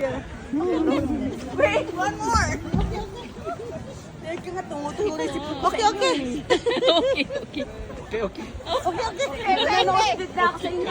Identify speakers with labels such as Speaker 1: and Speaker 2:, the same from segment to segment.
Speaker 1: Wait, one more. Teka nga, tumutuloy si Puto. Okay.
Speaker 2: Okay.
Speaker 1: Bigla ako sa inyo.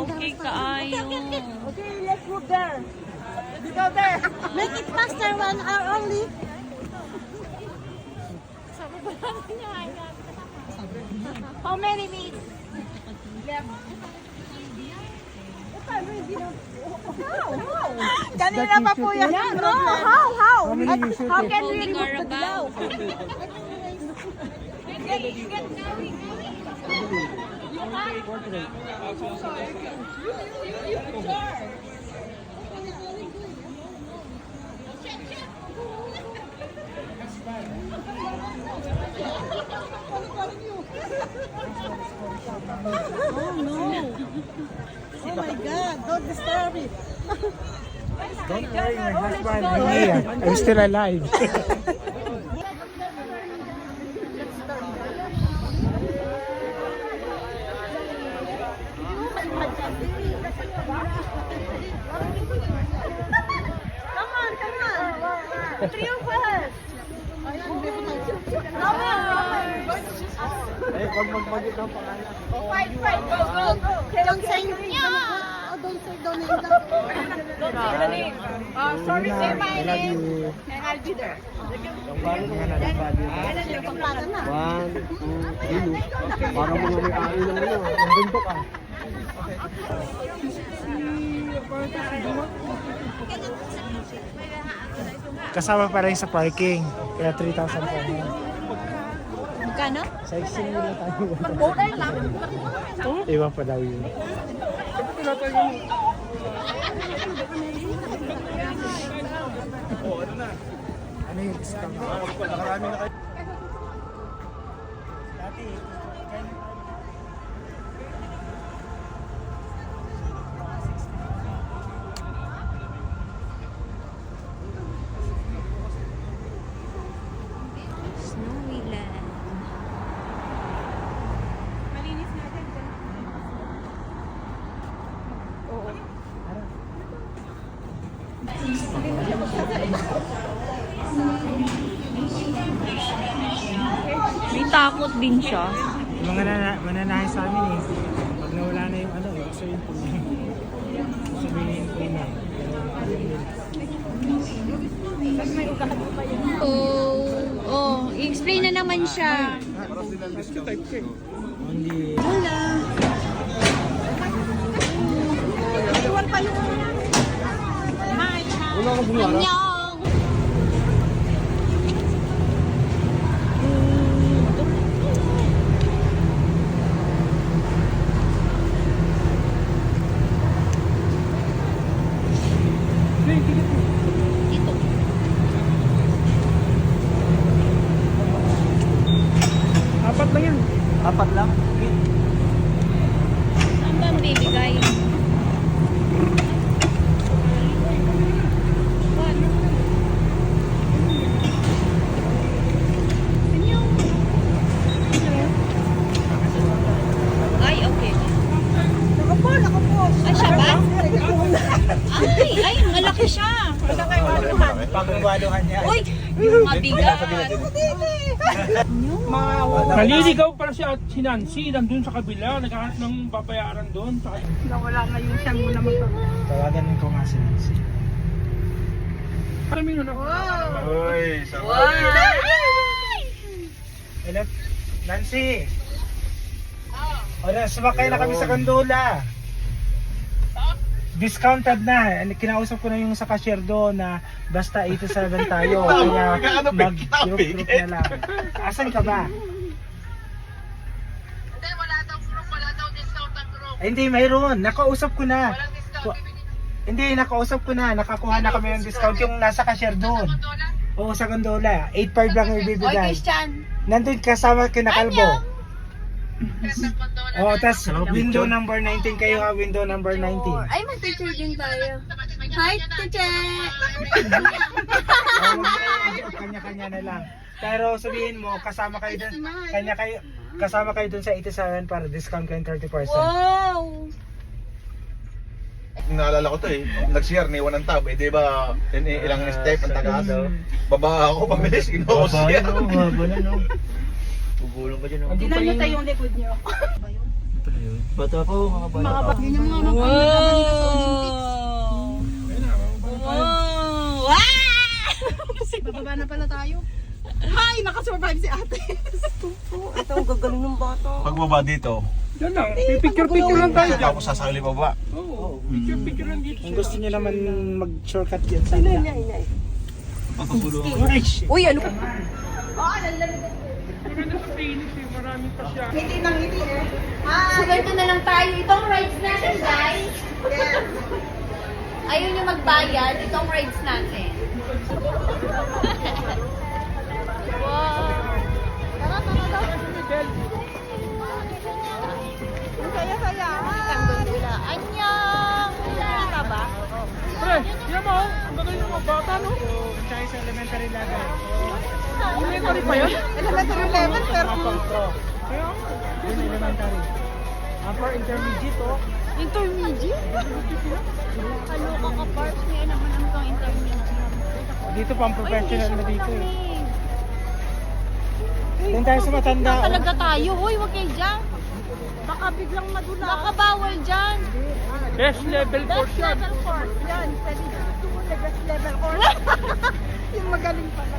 Speaker 3: Okay, kaayo.
Speaker 1: Okay, let's move there. You go there. Make it faster, 1 hour only.
Speaker 3: How many minutes?
Speaker 1: Kanina pa po yan. No, how? How can we
Speaker 3: Holding
Speaker 1: remove
Speaker 3: our
Speaker 1: the glow? Oh no! Oh my God! Don't disturb it.
Speaker 2: Don't worry, my husband. I'm here. I'm still alive.
Speaker 1: Three of us.
Speaker 2: Eh, pag magmagit ang pangalan.
Speaker 1: Fight, go. Don't say don't say donate. Don't say the name. Sorry, say my name. And I'll be there. Yung panglagan na.
Speaker 2: 1, 2, 3. Parang mga may-ari ng ano. Ang bundok ah. Kasama pa rin sa parking. Kaya 3,000 po.
Speaker 3: Magkano?
Speaker 2: Sa exchange nila tayo.
Speaker 1: Mag-order lang.
Speaker 2: Iba pa daw yun. Ano yung discount? Nakarami na kayo. Dati,
Speaker 3: Snowy Land. May takot din siya.
Speaker 2: yung mga mananahe sa amin eh. Pag nawala na yung ano, gusto yung sabihin ko na.
Speaker 3: I-explain na naman siya.
Speaker 2: Only...
Speaker 1: Iwan pa yung...
Speaker 2: Wala akong bumara.
Speaker 3: Annyeong! Dito.
Speaker 2: Apat lang yan. Apat lang?
Speaker 3: Saan ba ang bibigay? Ay, okay.
Speaker 1: Nakapo.
Speaker 3: Ay, siya ba? Ay, malaki siya.
Speaker 2: Pagwaluhan niya.
Speaker 3: Uy, yung mabigat.
Speaker 4: Naliligaw pala si Nancy nandun sa kabila, naghahanap ng babayaran doon.
Speaker 1: Nawala na yung siya muna
Speaker 2: Tawagan ko nga si Nancy.
Speaker 4: Parang minun ako.
Speaker 2: Hello, Nancy. Sumakay na kami sa gondola. Discounted na. Kinausap ko na yung sa cashier doon na basta 87 tayo. Kaya mag-group na lang. Asan ka ba?
Speaker 5: Hindi, wala daw discount ang group.
Speaker 2: Ay, hindi, mayroon. Nakausap ko na.
Speaker 5: Walang discount.
Speaker 2: Hindi, nakausap ko na. Nakakuha na kami ng discount yung nasa cashier doon.
Speaker 5: Dola?
Speaker 2: Oo, sa gondola. 8.5 lang yung ibibigay.
Speaker 3: Christian.
Speaker 2: Nandun kasama kinakalbo.
Speaker 5: Sa kondola.
Speaker 2: Oo, tas window number 19 kayo ha. Window number 19.
Speaker 3: Ay, mag-picture din tayo. Hi, teacher!
Speaker 2: Kanya-kanya na lang. Pero sabihin mo, kasama kayo dun, kasama kayo dun sa 87 para discount kayong 30%.
Speaker 3: Wow!
Speaker 6: naalala ko to eh. Nag-CR, niwan ng tab. Eh, di ba, ilang step ang tagas. Baba ako, pamilis, ginawa ko CR.
Speaker 7: Gugulong ka dyan.
Speaker 1: Tingnan nyo tayo yung likod nyo.
Speaker 7: Bata pa oh, mga bata.
Speaker 1: Yun yung mga pangalaban nila sa Olympics.
Speaker 3: Wow!
Speaker 1: Bababa na pala tayo. Hi! Nakasurvive si ate.
Speaker 3: Ito ang gagaling ng bata.
Speaker 6: Pagbaba dito,
Speaker 4: Yan lang, picture lang tayo
Speaker 6: hindi
Speaker 4: dyan.
Speaker 6: ako sasali baba.
Speaker 4: Oo, picture lang dito.
Speaker 2: Kung gusto niyo naman mag-shortcut yan sa akin.
Speaker 7: Papagulong.
Speaker 3: Uy, ano?
Speaker 4: Maganda sa Phoenix eh, maraming pa siya.
Speaker 1: Ngiti ng ngiti eh.
Speaker 3: So, ganito na lang tayo. Itong rides natin, guys.
Speaker 1: Yes.
Speaker 3: Ayaw nyo magbayad. Itong rides natin. Wow.
Speaker 1: Ang saya-saya.
Speaker 3: Ang ganda. Anyang! Kita ba?
Speaker 4: Pre, yan mo, ang gagawin ng mga bata no?
Speaker 2: Tayo sa elementary level.
Speaker 4: Elementary pa yan?
Speaker 1: Elementary level, pero
Speaker 4: Kaya,
Speaker 2: Yun elementary. For intermediate oh.
Speaker 3: Intermediate? Kaloka ka, Parks. Ngayon naman ang kang intermediate.
Speaker 2: Dito pang professional na dito eh.
Speaker 3: eh.
Speaker 2: Doon tayo sa matanda. oh.
Speaker 3: Talaga tayo. Uy, wag kayo dyan. Baka biglang madula. Baka bawal dyan.
Speaker 4: best level
Speaker 3: Best
Speaker 4: course yan.
Speaker 3: level course.
Speaker 1: yan. Pwede gusto mo na best level course. Yung magaling pala.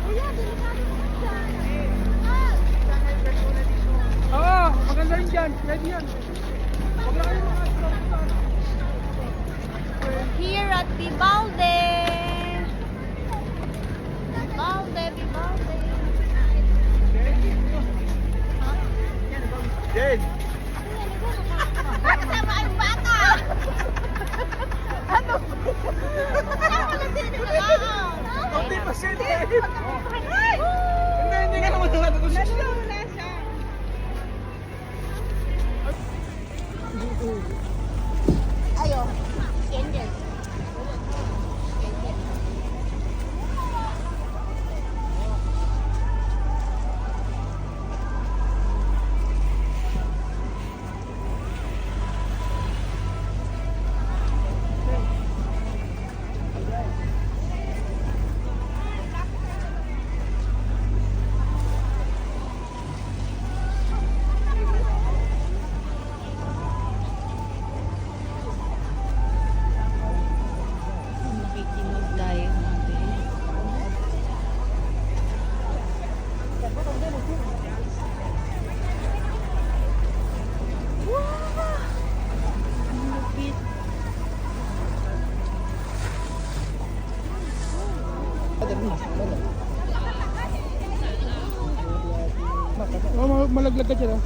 Speaker 3: Kuya, delikado mo dyan.
Speaker 4: Oo, maganda rin dyan. Pwede yan. Huwag lang kayo mga
Speaker 3: We're here at Vivalde. Vivalde.
Speaker 4: Jade,
Speaker 3: Kasama ang bata. Ano? Kasama lang din yung
Speaker 4: hindi pa siya.
Speaker 1: Hindi ka naman tulad ko siya.
Speaker 3: Ayo. Gender. Makikinig tayo natin.
Speaker 4: Oh, malaglag ka dyan ah.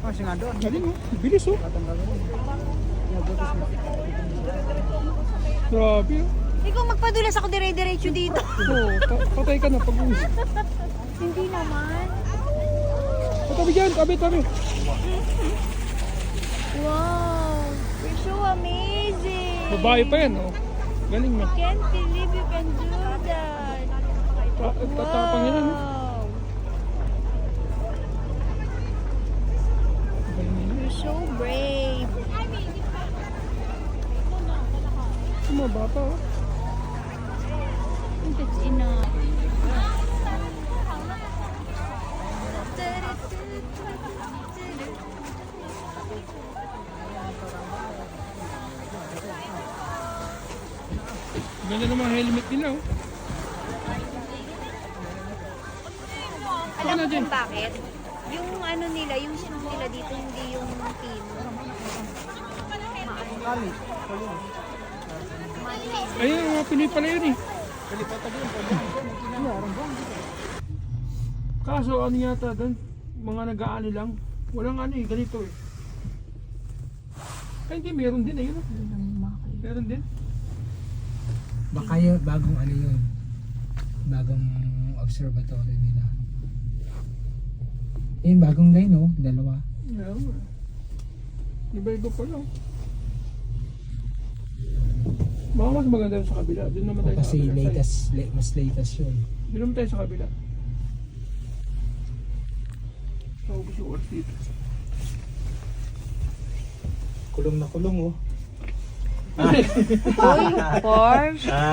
Speaker 2: Oh, si nga doon.
Speaker 4: Galing oh, bilis oh. Grabe oh.
Speaker 3: Ikaw magpadulas ako dire-diretso dito.
Speaker 4: Oo, patay ka na pag-uwi.
Speaker 3: Hindi naman.
Speaker 4: Tabi dyan, tabi.
Speaker 3: Wow. You're so amazing.
Speaker 4: Babae pa yan oh. Galing mo.
Speaker 3: Can't believe you can do that.
Speaker 4: Tatapang yan oh.
Speaker 3: You're so brave.
Speaker 4: Mga bata oh.
Speaker 3: That's enough.
Speaker 4: Ganda ng mga helmet nila oh.
Speaker 3: Alam mo kung bakit? Yung ano nila, yung snow nila dito, hindi yung pin.
Speaker 4: Ayun, mga Pinoy pala yun eh. Kaso ano yata doon, mga nag-aano lang. Walang ano eh, ganito eh. Ay hindi, meron din eh yun. Meron din.
Speaker 2: Baka yun, bagong ano yun. Bagong observatory nila. Yun, bagong line oh, dalawa.
Speaker 4: Yeah, iba-iba pala. Baka mas maganda yun sa kabila. Doon naman tayo
Speaker 2: Kasi
Speaker 4: sa kabila.
Speaker 2: mas latest yun.
Speaker 4: Doon naman tayo sa kabila. So, naubos yung oras dito.
Speaker 2: Kulong na kulong oh.
Speaker 3: Uy, Porsche.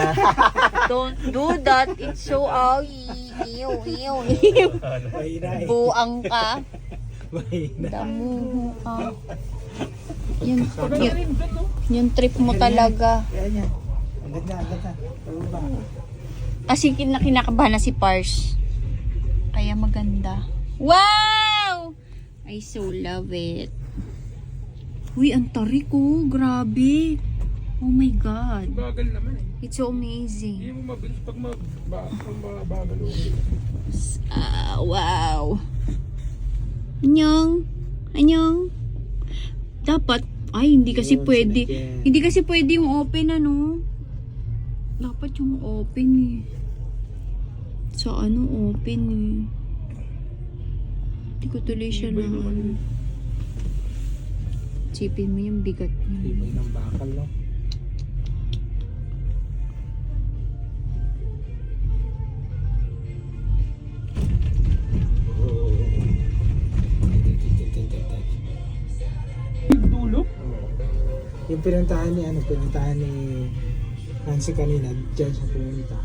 Speaker 3: Don't do that. It's so ew.
Speaker 2: Mahina eh.
Speaker 3: Buang ka.
Speaker 2: Mahina.
Speaker 3: Damuho ka. Yung trip mo talaga.
Speaker 2: Yan yan. Ang ganda. Pababa.
Speaker 3: Kasi kinakabahan na si Pars. Kaya maganda. Wow! I so love it. Uy, ang tarik ko. Grabe. Oh my God.
Speaker 4: Bagal naman eh.
Speaker 3: It's so
Speaker 4: Hindi
Speaker 3: amazing.
Speaker 4: mo mabilis pag mabagal.
Speaker 3: Wow. Anyong. Dapat, hindi kasi
Speaker 2: Yun,
Speaker 3: pwede.
Speaker 2: sinagyan.
Speaker 3: Hindi kasi pwede yung open ano. Dapat yung open eh. Sa ano open eh. Hindi ko tuloy siya na ano. Sipin mo yung bigat niya.
Speaker 2: Tibay ng bakal no.
Speaker 4: Dulo?
Speaker 2: Yung pinuntahan ni Nancy kanina, dyan siya pumunta.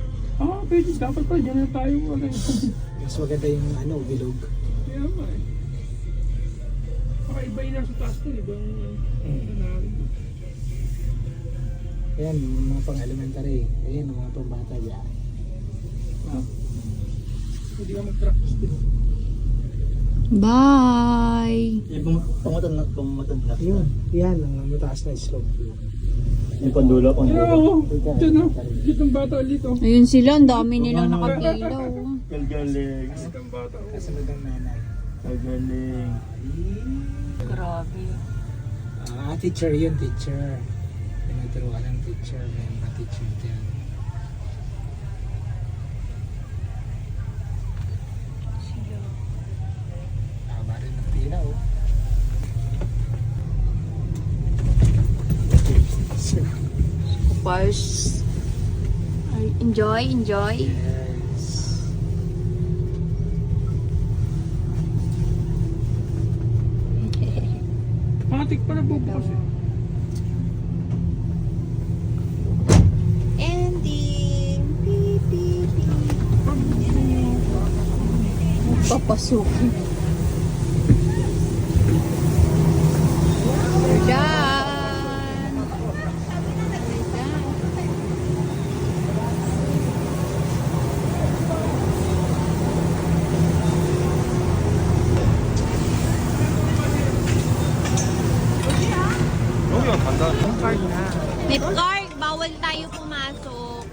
Speaker 4: Pwede. Dapat pa. Diyan na tayo.
Speaker 2: Mas maganda yung bilog.
Speaker 4: Kaya nga eh. Iba yun sa taas din. Ibang
Speaker 2: Ayan, yung mga pang-elementary. Ayan, yung mga pang-bata dyan.
Speaker 4: Hindi ka mag-practice din.
Speaker 3: Bye!
Speaker 7: Yung pangmatanda.
Speaker 2: Yun, yan, ang mataas na slope.
Speaker 7: Yung pandulo,
Speaker 4: Oo. Diyan o. Dito ang bata ulit o.
Speaker 3: Ayun sila, ang dami nilang nakabilaw.
Speaker 7: Kalgaling.
Speaker 4: Ang bata o.
Speaker 2: Kasunod ang nanay.
Speaker 7: Kalgaling.
Speaker 3: Grabe.
Speaker 2: Teacher yun, teacher. Pinaturuan ng teacher, may mga teacher dyan. Tama rin ng pila oh.
Speaker 3: Pars. Enjoy.
Speaker 2: Yes.
Speaker 4: Matik pa na bubukas eh.
Speaker 3: Ending. Beep. Papasukin. We're done. May card, bawal tayo pumasok.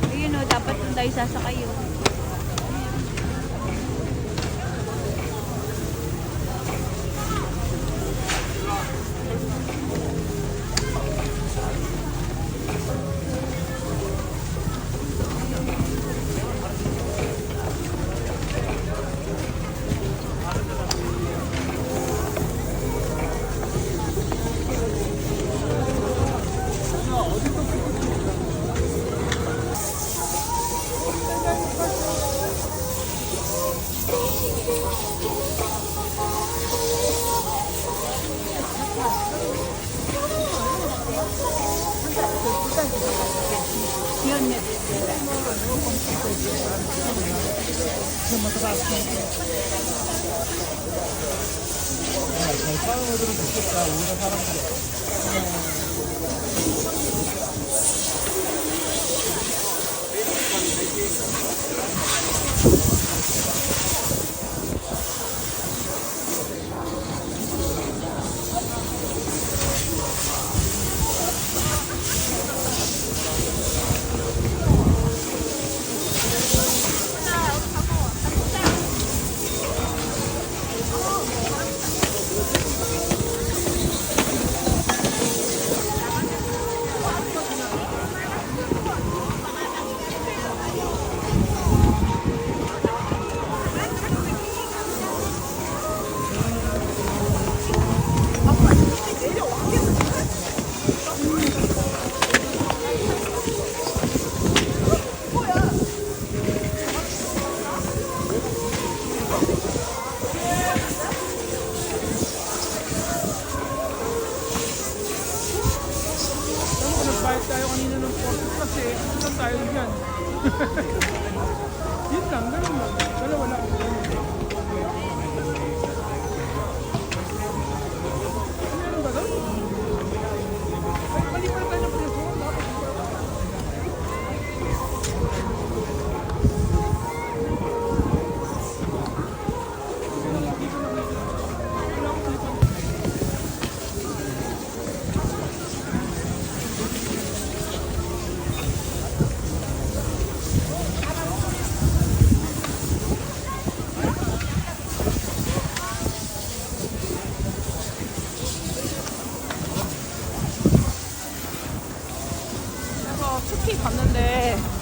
Speaker 3: Ayun o, dapat kung tayo sasakay yun.
Speaker 4: Nagbayad tayo kanina ng 40 plus eh. Ano lang tayo dyan? Yun lang, ganun lang. Dalawa lang. Meron ba doon? Ay, malipan tayo ng preso.
Speaker 1: 그래서 스키 갔는데